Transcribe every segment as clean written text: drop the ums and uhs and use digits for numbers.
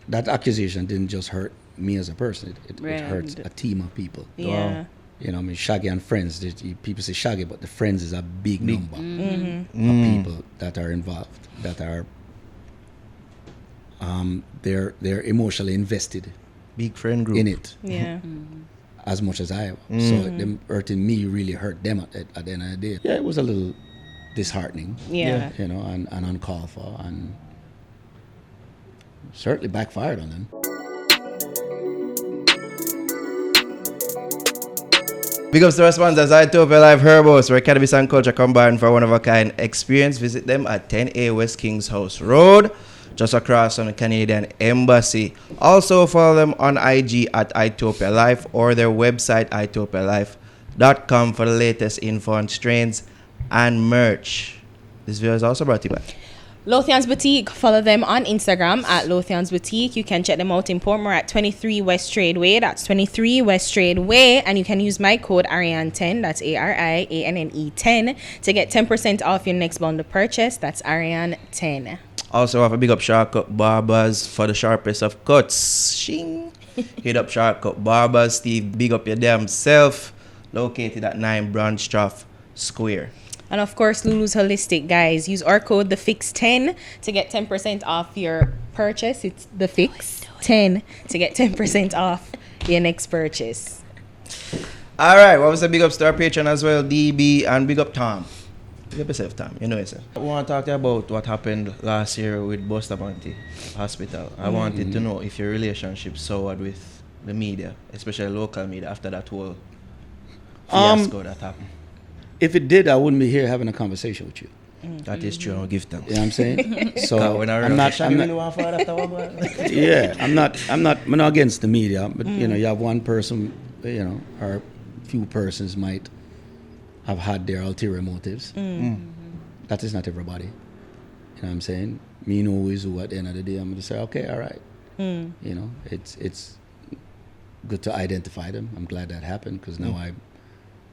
that accusation didn't just hurt me as a person. It hurts a team of people. Yeah. You know, I mean, Shaggy and Friends. People say Shaggy, but the Friends is a big number of people that are involved. That are they're emotionally invested. Big friend group in it. Yeah. As much as I am. So them hurting me really hurt them at the end of the day. Yeah, it was a little disheartening. Yeah. You know, and uncalled for, and certainly backfired on them. Big ups to our sponsors, Itopia Life Herbos, where cannabis and culture combine for one-of-a-kind experience. Visit them at 10A West Kings House Road, just across from the Canadian Embassy. Also follow them on IG at Itopia Life or their website itopialife.com for the latest info on strains and merch. This video is also brought to you by Lothian's Boutique. Follow them on Instagram at Lothian's Boutique. You can check them out in Portmore at 23 West Tradeway. That's 23 West Tradeway. And you can use my code Ariane10, that's ARIANNE 10, to get 10% off your next bundle purchase. That's Ariane10. Also have a big up Shortcut Barbers for the sharpest of cuts. Shing. Hit up Shortcut Barbers. Steve, big up your damn self. Located at 9 Branchtrough Square. And of course, Lulu's Holistic, guys. Use our code TheFix10 to get 10% off your purchase. It's TheFix10 to get 10% off your next purchase. All right, what was the big ups to our patron as well, DB, and big up Tom. Big up yourself, Tom. You know yourself. I want to talk to you about what happened last year with Bustamante Hospital. I wanted to know if your relationship soured with the media, especially local media, after that whole fiasco that happened. If it did, I wouldn't be here having a conversation with you. That is true. I'll give thanks. You know what I'm saying? So when I'm not against the media, but you know, you have one person, you know, or few persons might have had their ulterior motives. That is not everybody. You know what I'm saying? Me know who is who at the end of the day. I'm going to say, okay, all right. You know, it's good to identify them. I'm glad that happened, because now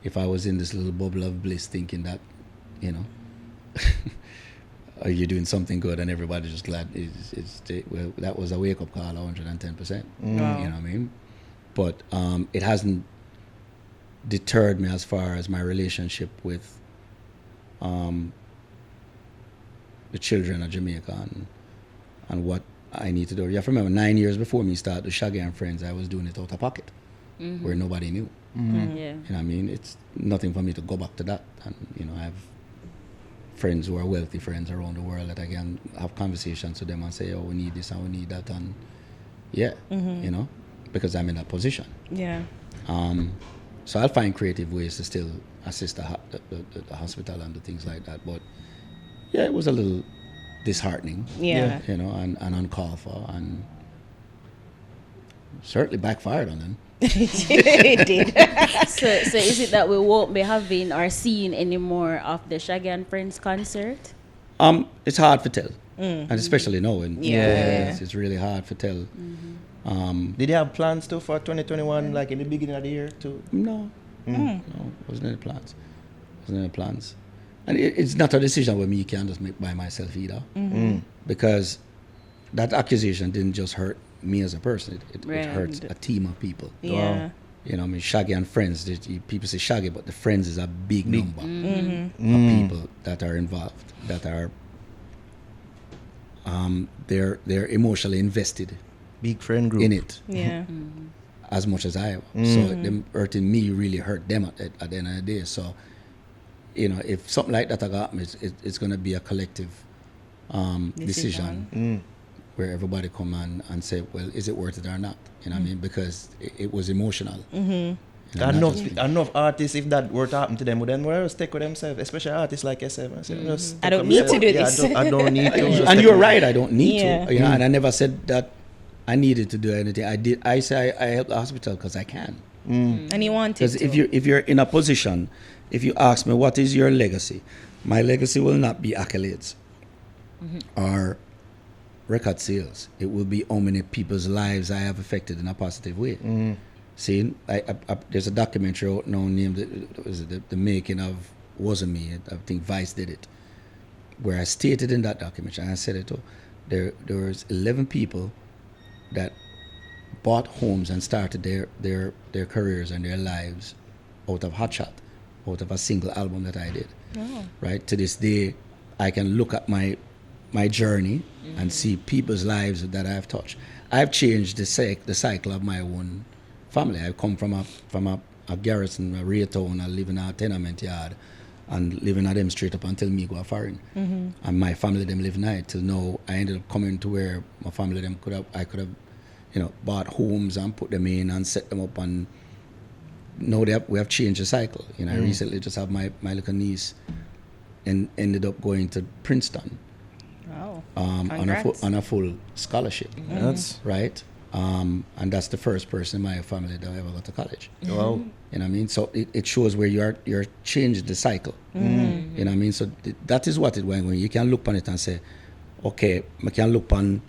if I was in this little bubble of bliss thinking that, you know, you're doing something good and everybody's just glad, well, that was a wake-up call, 110%. You know what I mean? But it hasn't deterred me as far as my relationship with the children of Jamaica and what I need to do. You have to remember, 9 years before me started the Shaggy and Friends, I was doing it out of pocket, where nobody knew. Yeah. You know what I mean? It's nothing for me to go back to that. And, you know, I have friends who are wealthy friends around the world that I can have conversations with them and say, oh, we need this and we need that. And you know, because I'm in that position. Yeah. So I'll find creative ways to still assist the hospital and the things like that. But yeah, it was a little disheartening. Yeah. You know, and uncalled for, and certainly backfired on them. It did. So is it that we won't be having or seeing any more of the Shaggy and Friends concert? It's hard to tell, and especially now. Yeah. It's really hard to tell. Did you have plans too for 2021, like in the beginning of the year too? No, wasn't any plans. And it's not a decision where me can just make by myself either, because that accusation didn't just hurt me as a person. It hurts a team of people. Yeah. You know, I mean, Shaggy and Friends. People say Shaggy, but the Friends is a big number of people that are involved. That are they're emotionally invested. Big friend group in it. Yeah. As much as I am. So them hurting me really hurt them at the end of the day. So, you know, if something like that got me, it's going to be a collective decision. Where everybody come and say, well, is it worth it or not? You know what I mean? Because it was emotional. You know, enough artists, if that were to happen to them, would then stick with themselves, especially artists like yourself. I don't need to do this. I don't need to. And you're right, I don't need to. You know, and I never said that I needed to do anything. I say I help the hospital because I can. And you wanted to. Because if you're in a position, if you ask me, what is your legacy? My legacy will not be accolades or record sales. It will be how many people's lives I have affected in a positive way. See, there's a documentary out now named the Making of Wasn't Me. I think Vice did it, where I stated in that documentary, and I said it too, there was 11 people that bought homes and started their careers and their lives out of Hot Shot, out of a single album that I did. Oh. Right? To this day, I can look at my journey and see people's lives that I've touched. I've changed the cycle of my own family. I come from a garrison, a rear town. I live in a tenement yard and living at them straight up until me go a foreign. And my family them live night till now. I ended up coming to where my family them I could have, you know, bought homes and put them in and set them up, and now we have changed the cycle. You know, I recently just have my little niece and ended up going to Princeton. Wow. On a full scholarship. That's Right? And that's the first person in my family that ever got to college. wow. You know what I mean? So it shows where you're changing the cycle. You know what I mean? So that is what it went when you can look on it and say, okay, I can look on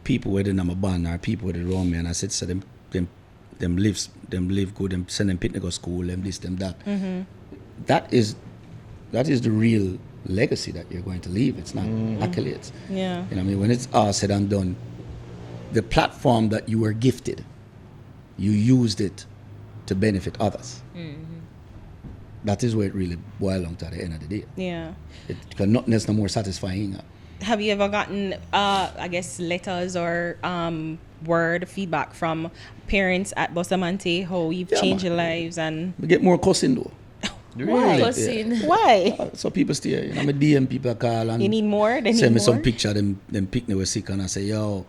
people where I'm a band or people where they around me, and I said, so them live good, them send them to go school, them this, them that. That is the real legacy that you're going to leave. It's not accolades. Yeah. You know what I mean? When it's all said and done, the platform that you were gifted, you used it to benefit others. That is where it really boils down to at the end of the day. Yeah. Nothing else no more satisfying. Have you ever gotten, I guess, letters or word feedback from parents at Bustamante how you've changed your lives and We get more cussing though. why? Cousin. Why? So people stay, you know, my DM people call and You need more? They send need me some more? picture them picnic was sick, and I say, yo,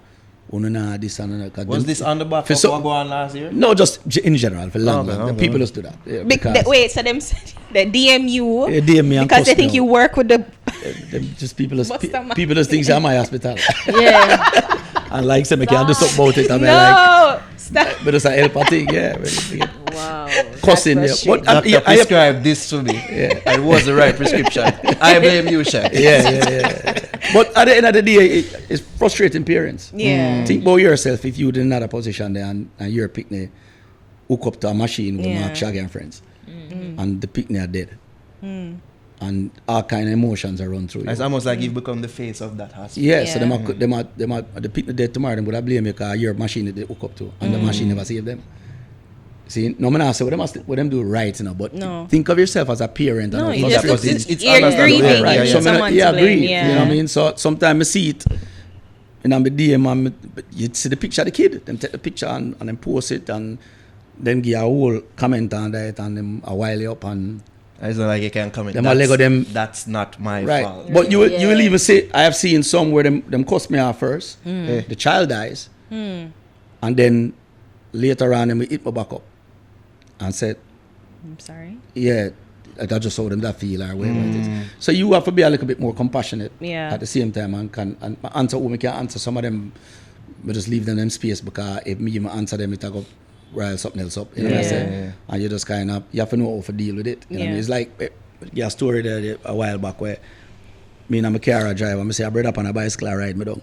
una this and that. Was this on the back For of so- what go on last year? No, just in general for long. Okay, The okay. people just do that. Yeah, because Wait, so them they DM you they DM me and because they cuss me think you out. work with the Them just people just Bustamante. people just think I'm my hospital. Yeah. And like say me can't do something about it. I mean, like, no stop. but it's a help a thing, yeah. Wow. Cussing, yeah. That's But Doctor prescribed this to me. Yeah. It was the right prescription. I blame you, Shaq. yeah. But at the end of the day, it's frustrating parents. Yeah. Think about yourself if you're in another position there and your picnic hook up to a machine with Yeah. Mark Shaggy and Friends, and the picnic are dead, and all kind of emotions are run through you. It's almost like you've become the face of that hospital. Yeah, so Yeah. them are the picnic dead tomorrow. Them would have blame you because your machine that they hook up to, and the machine never saved them. See, no man say what them do right, you know, but No. think of yourself as a parent. No, and you not just because because it's you're understandable. grieving. Yeah, You yeah, need yeah. someone yeah, to blame. agree. Yeah. You know what I mean? So sometimes I see it, and I'm the DM, but you see the picture of the kid. Them take the picture and then post it, and then give a whole comment on that, and them a while you up, and It's not like you can comment. Them a Lego them- That's not my right. fault. But you Yeah. will even say, I have seen some where them cuss me off first. The child dies, and then later on them hit my back up and said, I'm sorry. yeah, that's just how them that feel or whatever it is. So you have to be a little bit more compassionate Yeah. at the same time and answer who me can answer. Some of them, we just leave them in space because if me even answer them, it will go rile something else up. You know what I Yeah. say? Yeah. And you just kind of, you have to know how to deal with it. You know what I mean? Yeah. It's like, a story there a while back where me and I'm a car driver, I say, I brought up on a bicycle, I ride me down.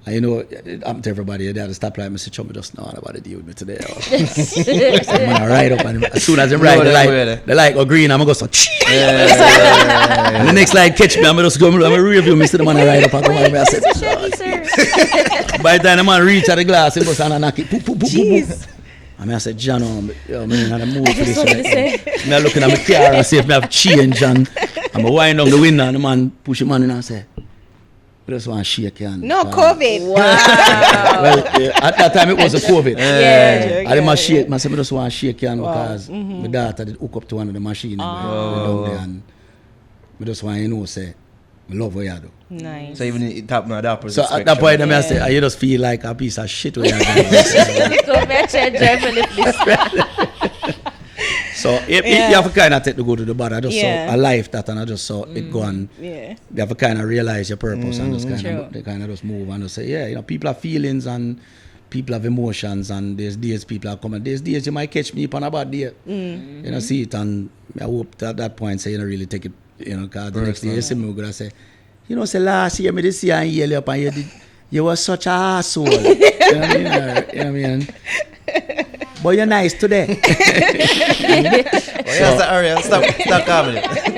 And you know, it happened to everybody. They had to stop like, I say, chum, me just know nobody deal with me today. I'm gonna ride up, and as soon as they ride, No, they the light go green, I'm gonna go so. And the next light catch me, I'm just go, I'm gonna review me, see the man ride up and come on. I said, Shaggy, sir. by the time the man reach at the glass, he goes and knock it. Poop, poop, poop, poop, Jeez. poop. And I said, John, yo, man, I'm move for just this. wanted to Right? Me looking at my car and see if me have change, and I'm wind down the window, and the man push him on in and say, I just want to shake your hand. No COVID. Wow. Well, at that time it was a COVID. Yeah. I didn't shake. I said, I just want to shake your hand because my daughter did hook up to one of the machines down there, and I just want to know, say, I love what you do. Nice. So even it happened at that So at that point, I say, you just feel like a piece of shit. When you Go back and definitely. So you have to kind of take the go to the bad. I just Yeah. saw a life that, and I just saw it go on. Yeah. You have to kind of realize your purpose and just True. kind of just move and just say, yeah, you know, people have feelings and people have emotions, and there's days people are coming. There's days you might catch me up on a bad day. You know, see it, and I hope at that point say you don't really take it, you know, because the next day you see me go and say, you know, say last year me this year and yell up and you were such a asshole. You know what I mean? You know what I mean? But you're nice today. Ariel, stop comedy.